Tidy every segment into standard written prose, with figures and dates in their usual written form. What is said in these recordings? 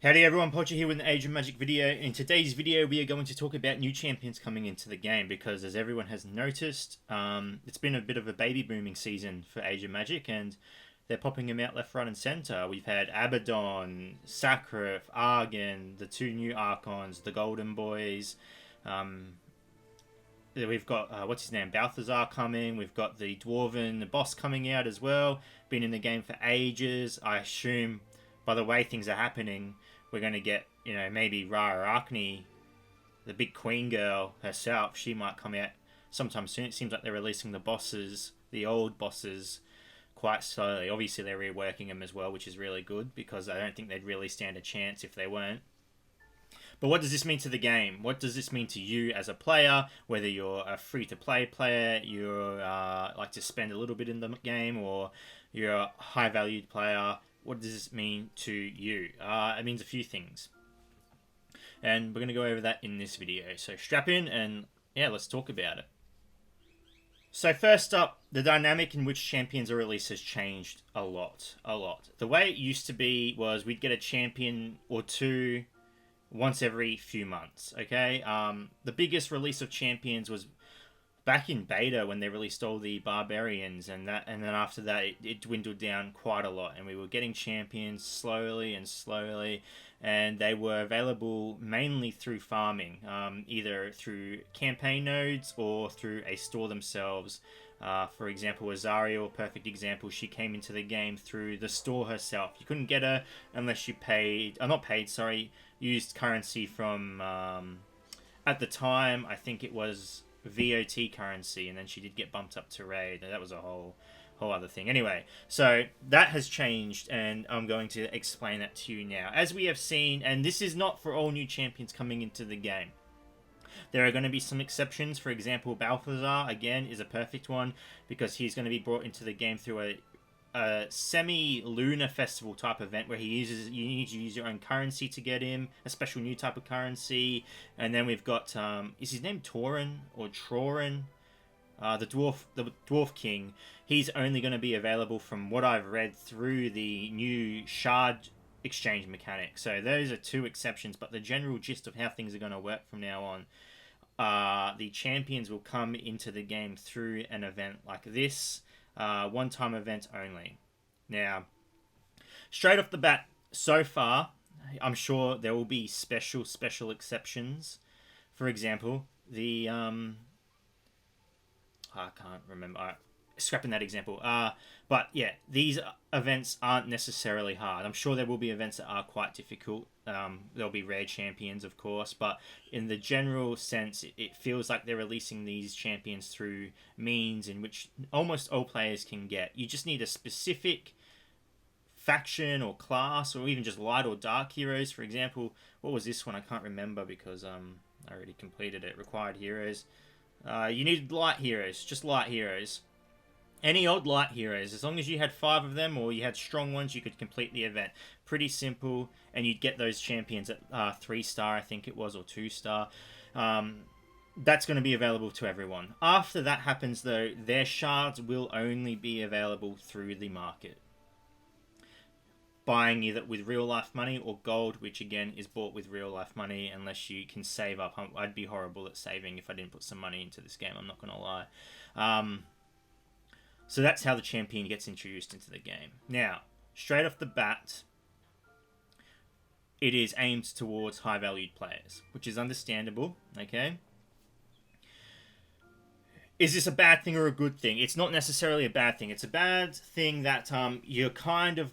Howdy everyone, Pocher here with an Age of Magic video. In today's video we are going to talk about new champions coming into the game because as everyone has noticed, it's been a bit of a baby booming season for Age of Magic and they're popping them out left, right and centre. We've had Abaddon, Sakrif, Argon, the two new Archons, the Golden Boys. We've got, what's his name, Balthazar coming. We've got the Dwarven, the boss coming out as well. Been in the game for ages. I assume by the way things are happening, we're going to get, maybe Rara Arkney, the big queen girl herself. She might come out sometime soon. It seems like they're releasing the bosses, the old bosses, quite slowly. Obviously, they're reworking them as well, which is really good because I don't think they'd really stand a chance if they weren't. But what does this mean to the game? What does this mean to you as a player? Whether you're a free-to-play player, you like to spend a little bit in the game, or you're a high-valued player. What does this mean to you? It means a few things. And we're going to go over that in this video. So strap in and yeah, let's talk about it. So first up, the dynamic in which champions are released has changed a lot. The way it used to be was we'd get a champion or two once every few months, okay? The biggest release of champions was back in beta when they released all the barbarians, and then after that it dwindled down quite a lot, and we were getting champions slowly and slowly, and they were available mainly through farming, either through campaign nodes or through a store themselves. For example, Azariel, perfect example, she came into the game through the store herself. You couldn't get her unless you used currency from, at the time, I think it was VOT currency, and then she did get bumped up to raid. That was a whole other thing. Anyway, so that has changed, and I'm going to explain that to you now. As we have seen, and this is not for all new champions coming into the game. There are going to be some exceptions. For example, Balthazar, again, is a perfect one because he's going to be brought into the game through a semi-lunar festival type event where you need to use your own currency to get him, a special new type of currency. And then we've got, is his name Tauren or Troran? The dwarf king. He's only going to be available from what I've read through the new shard exchange mechanic. So those are two exceptions, but the general gist of how things are going to work from now on, the champions will come into the game through an event like this. One-time event only. Now, straight off the bat, so far, I'm sure there will be special exceptions. For example, the I can't remember. Scrapping that example. But yeah, these events aren't necessarily hard. I'm sure there will be events that are quite difficult. There'll be rare champions, of course, but in the general sense, it feels like they're releasing these champions through means in which almost all players can get. You just need a specific faction or class, or even just light or dark heroes. For example, what was this one? I can't remember because I already completed it. Required heroes. You need light heroes, just light heroes. Any old light heroes, as long as you had 5 of them or you had strong ones, you could complete the event. Pretty simple, and you'd get those champions at 3-star, I think it was, or 2-star. That's going to be available to everyone. After that happens, though, their shards will only be available through the market. Buying either with real life money or gold, which again is bought with real life money unless you can save up. I'd be horrible at saving if I didn't put some money into this game, I'm not going to lie. So that's how the champion gets introduced into the game. Now, straight off the bat, it is aimed towards high-valued players, which is understandable, okay? Is this a bad thing or a good thing? It's not necessarily a bad thing. It's a bad thing that you're kind of...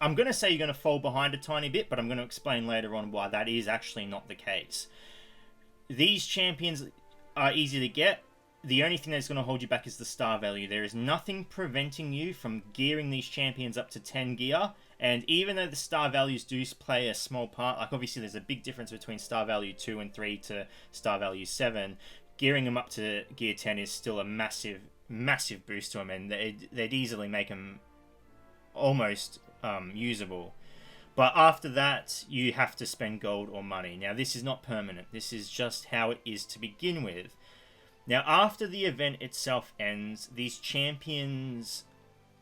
I'm going to say you're going to fall behind a tiny bit, but I'm going to explain later on why that is actually not the case. These champions are easy to get. The only thing that's going to hold you back is the star value. There is nothing preventing you from gearing these champions up to 10 gear. And even though the star values do play a small part, like obviously there's a big difference between star value 2 and 3 to star value 7. Gearing them up to gear 10 is still a massive boost to them. And they'd easily make them almost usable. But after that, you have to spend gold or money. Now, this is not permanent. This is just how it is to begin with. Now, after the event itself ends, these champions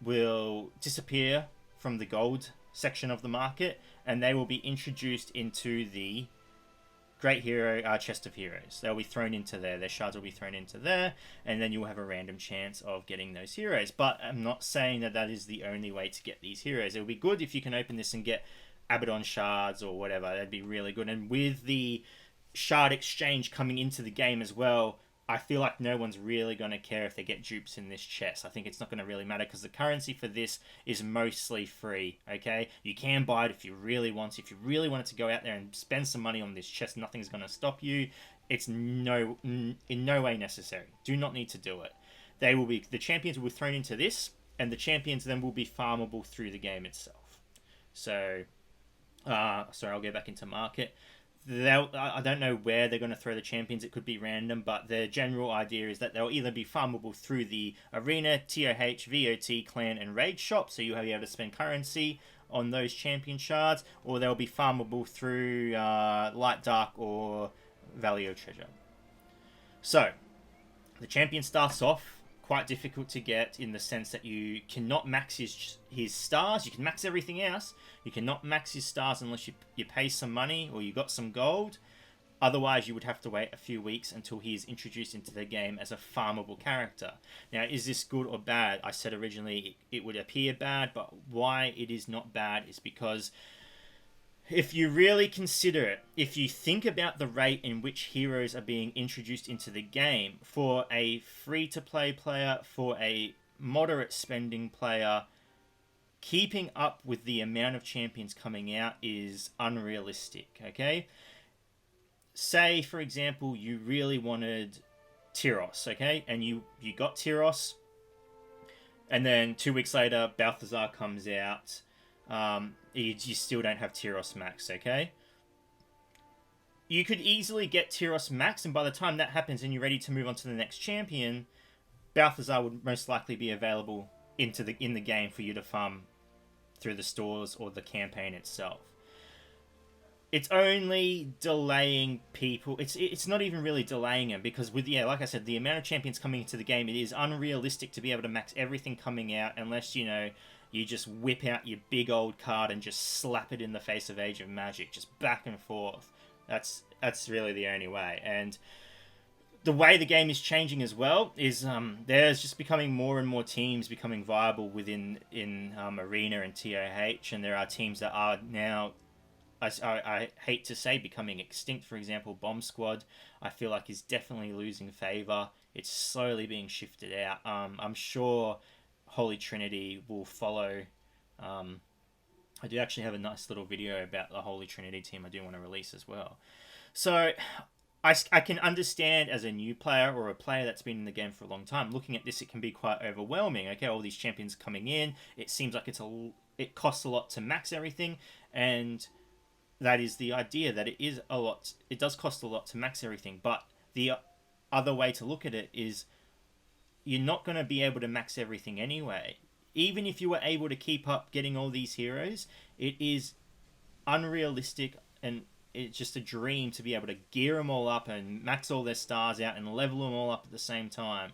will disappear from the gold section of the market, and they will be introduced into the Great Hero Chest of Heroes. They'll be thrown into there. Their shards will be thrown into there, and then you'll have a random chance of getting those heroes. But I'm not saying that that is the only way to get these heroes. It would be good if you can open this and get Abaddon shards or whatever. That'd be really good. And with the shard exchange coming into the game as well, I feel like no one's really going to care if they get dupes in this chest. I think it's not going to really matter because the currency for this is mostly free, okay? You can buy it if you really want to. If you really wanted to go out there and spend some money on this chest, nothing's going to stop you. It's in no way necessary. Do not need to do it. The champions will be thrown into this, and the champions then will be farmable through the game itself. So, sorry, I'll go back into market. I don't know where they're going to throw the champions. It could be random, but the general idea is that they'll either be farmable through the arena, TOH, VOT, clan, and raid shop, so you'll be able to spend currency on those champion shards, or they'll be farmable through Light Dark or Valley of Treasure. So, the champion starts off quite difficult to get in the sense that you cannot max his stars. You can max everything else. You cannot max his stars unless you pay some money or you got some gold. Otherwise, you would have to wait a few weeks until he is introduced into the game as a farmable character. Now, is this good or bad? I said originally it would appear bad, but why it is not bad is because if you really consider it, if you think about the rate in which heroes are being introduced into the game, for a free-to-play player, for a moderate spending player, keeping up with the amount of champions coming out is unrealistic, okay? Say, for example, you really wanted Tyros, okay? And you got Tyros, and then 2 weeks later, Balthazar comes out. You still don't have Tyros max, okay? You could easily get Tyros max, and by the time that happens and you're ready to move on to the next champion, Balthazar would most likely be available in the game for you to farm through the stores or the campaign itself. It's only delaying people. It's not even really delaying them because like I said, the amount of champions coming into the game, it is unrealistic to be able to max everything coming out unless, you just whip out your big old card and just slap it in the face of Age of Magic, just back and forth. That's really the only way. And the way the game is changing as well is there's just becoming more and more teams becoming viable within Arena and TOH, and there are teams that are now, I hate to say, becoming extinct. For example, Bomb Squad, I feel like is definitely losing favor. It's slowly being shifted out. I'm sure Holy Trinity will follow. I do actually have a nice little video about the Holy Trinity team I do want to release as well. So I can understand as a new player or a player that's been in the game for a long time, looking at this, it can be quite overwhelming. Okay, all these champions coming in, it seems like it costs a lot to max everything, and that is the idea, that it does cost a lot to max everything. But the other way to look at it is you're not going to be able to max everything anyway. Even if you were able to keep up getting all these heroes, it is unrealistic and it's just a dream to be able to gear them all up and max all their stars out and level them all up at the same time.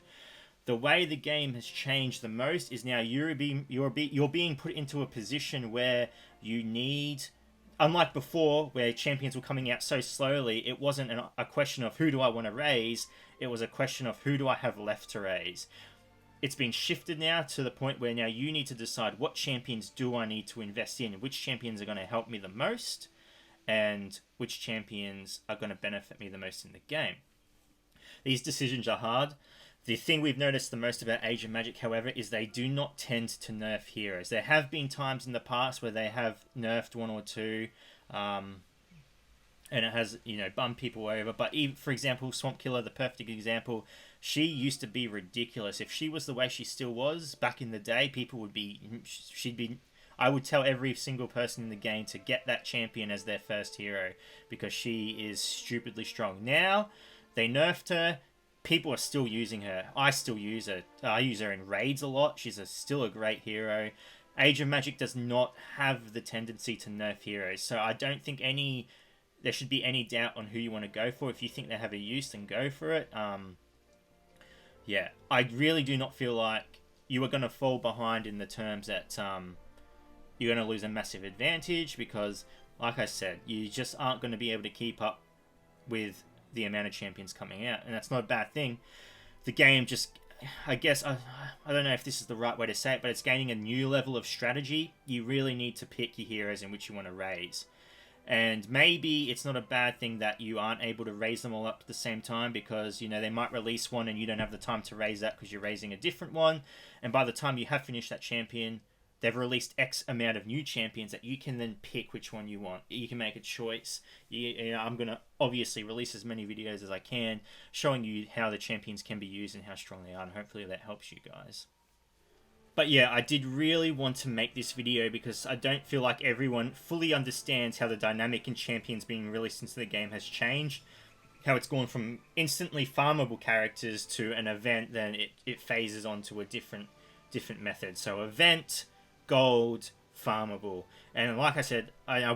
The way the game has changed the most is now you're being put into a position where you need, unlike before where champions were coming out so slowly, it wasn't a question of who do I want to raise, it was a question of who do I have left to raise. It's been shifted now to the point where now you need to decide what champions do I need to invest in, which champions are going to help me the most, and which champions are going to benefit me the most in the game. These decisions are hard. The thing we've noticed the most about Age of Magic, however, is they do not tend to nerf heroes. There have been times in the past where they have nerfed one or two, and it has, bummed people over. But even, for example, Swamp Killer, the perfect example, she used to be ridiculous. If she was the way she still was back in the day, I would tell every single person in the game to get that champion as their first hero because she is stupidly strong. Now, they nerfed her. People are still using her. I still use her. I use her in raids a lot. She's still a great hero. Age of Magic does not have the tendency to nerf heroes, so I don't think there should be any doubt on who you want to go for. If you think they have a use, then go for it. I really do not feel like you are going to fall behind in the terms that you're going to lose a massive advantage, because like I said, you just aren't going to be able to keep up with the amount of champions coming out, and that's not a bad thing. The game just, I guess, I don't know if this is the right way to say it, but it's gaining a new level of strategy. You really need to pick your heroes in which you want to raise. And maybe it's not a bad thing that you aren't able to raise them all up at the same time, because, you know, they might release one and you don't have the time to raise that because you're raising a different one. And by the time you have finished that champion, they've released X amount of new champions that you can then pick which one you want. You can make a choice. I'm going to obviously release as many videos as I can showing you how the champions can be used and how strong they are, and hopefully that helps you guys. But yeah, I did really want to make this video because I don't feel like everyone fully understands how the dynamic in champions being released into the game has changed. How it's gone from instantly farmable characters to an event, then it phases on to a different method. So event, gold, farmable. And like I said, I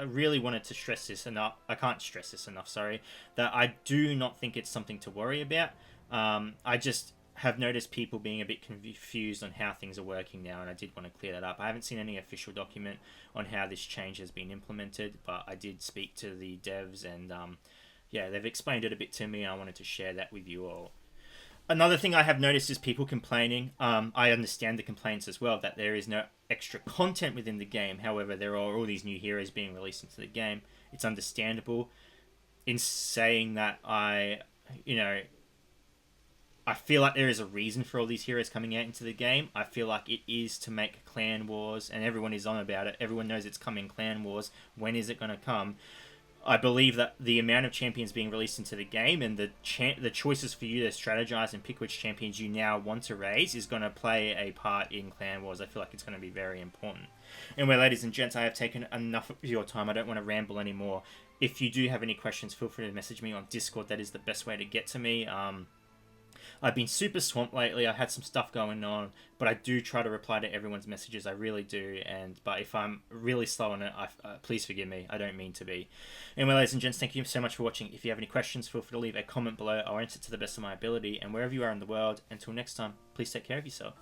really wanted to stress this enough. I can't stress this enough, sorry. That I do not think it's something to worry about. I just have noticed people being a bit confused on how things are working now, and I did want to clear that up. I haven't seen any official document on how this change has been implemented, but I did speak to the devs, and yeah, they've explained it a bit to me, and I wanted to share that with you all. Another thing I have noticed is people complaining. I understand the complaints as well, that there is no extra content within the game. However, there are all these new heroes being released into the game. It's understandable. In saying that, I feel like there is a reason for all these heroes coming out into the game. I feel like it is to make Clan Wars, and everyone is on about it. Everyone knows it's coming, Clan Wars. When is it going to come? I believe that the amount of champions being released into the game and the choices for you to strategize and pick which champions you now want to raise is going to play a part in Clan Wars. I feel like it's going to be very important. Anyway, ladies and gents, I have taken enough of your time. I don't want to ramble anymore. If you do have any questions, feel free to message me on Discord. That is the best way to get to me. I've been super swamped lately. I had some stuff going on, but I do try to reply to everyone's messages. I really do. But if I'm really slow on it, please forgive me. I don't mean to be. Anyway, ladies and gents, thank you so much for watching. If you have any questions, feel free to leave a comment below. I'll answer to the best of my ability. And wherever you are in the world, until next time, please take care of yourself.